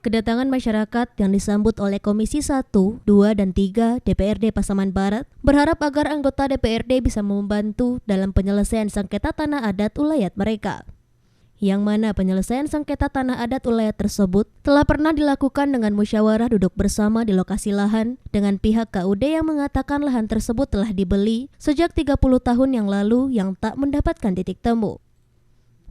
kedatangan masyarakat yang disambut oleh Komisi 1, 2, dan 3 DPRD Pasaman Barat berharap agar anggota DPRD bisa membantu dalam penyelesaian sengketa tanah adat ulayat mereka. Yang mana penyelesaian sengketa tanah adat ulayat tersebut telah pernah dilakukan dengan musyawarah duduk bersama di lokasi lahan dengan pihak KUD yang mengatakan lahan tersebut telah dibeli sejak 30 tahun yang lalu yang tak mendapatkan titik temu.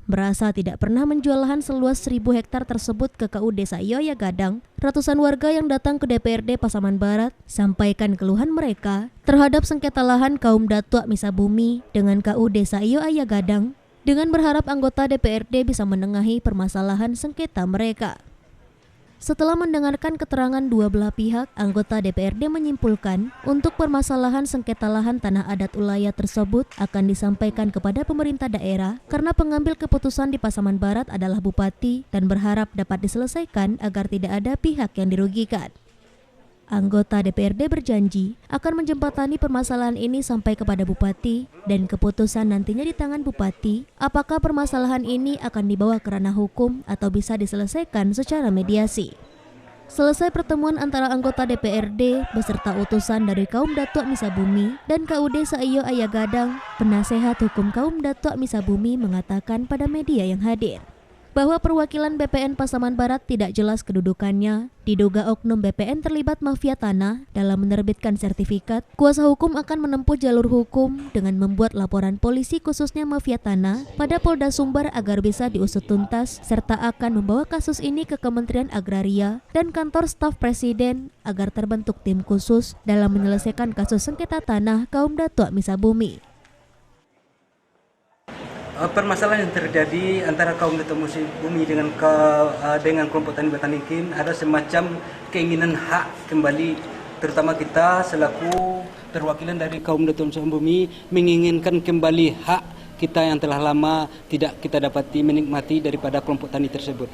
Merasa tidak pernah menjual lahan seluas 1.000 hektar tersebut ke KUD Saio Ayagadang, ratusan warga yang datang ke DPRD Pasaman Barat sampaikan keluhan mereka terhadap sengketa lahan kaum Datuk Misa Bumi dengan KUD Saio Ayagadang dengan berharap anggota DPRD bisa menengahi permasalahan sengketa mereka. Setelah mendengarkan keterangan dua belah pihak, anggota DPRD menyimpulkan untuk permasalahan sengketa lahan tanah adat ulayat tersebut akan disampaikan kepada pemerintah daerah karena pengambil keputusan di Pasaman Barat adalah Bupati dan berharap dapat diselesaikan agar tidak ada pihak yang dirugikan. Anggota DPRD berjanji akan menjembatani permasalahan ini sampai kepada Bupati dan keputusan nantinya di tangan Bupati apakah permasalahan ini akan dibawa ke ranah hukum atau bisa diselesaikan secara mediasi. Selesai pertemuan antara anggota DPRD beserta utusan dari kaum Datuk Misa Bumi dan KUD Saio Ayagadang, penasehat hukum kaum Datuk Misa Bumi mengatakan pada media yang hadir bahwa perwakilan BPN Pasaman Barat tidak jelas kedudukannya, diduga oknum BPN terlibat mafia tanah dalam menerbitkan sertifikat. Kuasa hukum akan menempuh jalur hukum dengan membuat laporan polisi khususnya mafia tanah pada Polda Sumbar agar bisa diusut tuntas, serta akan membawa kasus ini ke Kementerian Agraria dan kantor staf Presiden agar terbentuk tim khusus dalam menyelesaikan kasus sengketa tanah kaum Datuk Misa Bumi. Permasalahan yang terjadi antara kaum Datuk Misa Bumi dengan kelompok Tani Batanikin ada semacam keinginan hak kembali, terutama kita selaku perwakilan dari kaum Datuk Misa Bumi menginginkan kembali hak kita yang telah lama tidak kita dapati menikmati daripada kelompok tani tersebut.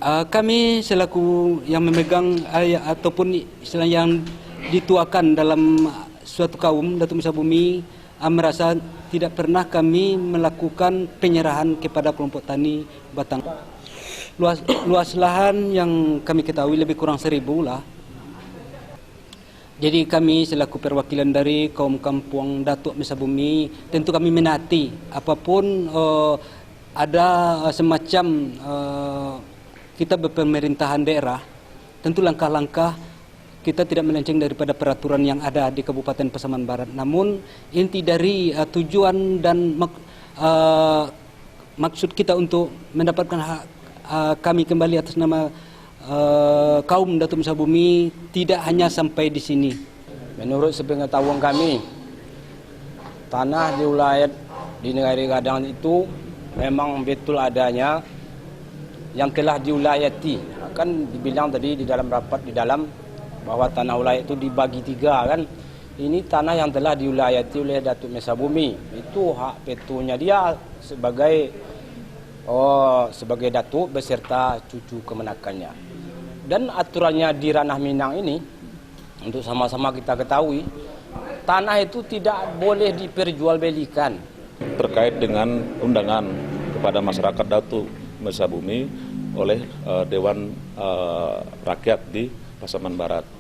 Kami selaku yang memegang ataupun istilah yang dituakan dalam suatu kaum Datuk Misa Bumi merasa tidak pernah kami melakukan penyerahan kepada kelompok tani Batang. Luas lahan yang kami ketahui lebih kurang 1.000 lah. Jadi kami selaku perwakilan dari kaum kampung Datuk Misa Bumi tentu kami menanti apapun ada semacam kita berpemerintahan daerah, tentu langkah-langkah kita tidak melenceng daripada peraturan yang ada di Kabupaten Pasaman Barat. Namun inti dari tujuan dan maksud kita untuk mendapatkan hak kami kembali atas nama kaum Datuk Misa Bumi tidak hanya sampai di sini. Menurut sepengetahuan kami, tanah di wilayah di negara Gadang itu memang betul adanya yang telah diulayati. Kan dibilang tadi di dalam rapat bahwa tanah wilayah itu dibagi 3 kan. Ini tanah yang telah diulayati oleh Datuk Misa Bumi. Itu hak petunya dia sebagai datuk beserta cucu kemenakannya. Dan aturannya di ranah Minang ini untuk sama-sama kita ketahui, tanah itu tidak boleh diperjualbelikan. Terkait dengan undangan kepada masyarakat Datuk Misa Bumi oleh Dewan Rakyat di Pasaman Barat.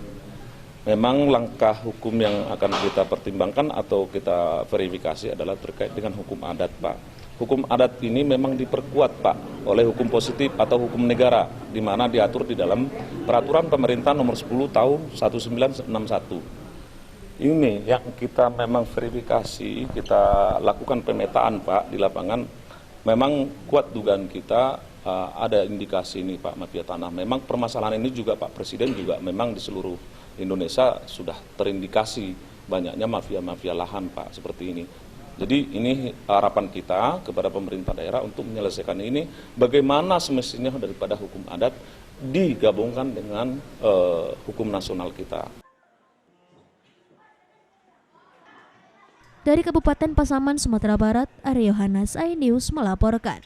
Memang langkah hukum yang akan kita pertimbangkan atau kita verifikasi adalah terkait dengan hukum adat, Pak. Hukum adat ini memang diperkuat, Pak, oleh hukum positif atau hukum negara, di mana diatur di dalam Peraturan Pemerintah Nomor 10 Tahun 1961. Ini yang kita memang verifikasi, kita lakukan pemetaan, Pak, di lapangan. Memang kuat dugaan kita ada indikasi ini, Pak, mafia tanah. Memang permasalahan ini juga Pak Presiden juga memang di seluruh Indonesia sudah terindikasi banyaknya mafia-mafia lahan, Pak, seperti ini. Jadi ini harapan kita kepada pemerintah daerah untuk menyelesaikan ini, bagaimana semestinya daripada hukum adat digabungkan dengan hukum nasional kita. Dari Kabupaten Pasaman, Sumatera Barat, Aryo Hanas, iNews melaporkan.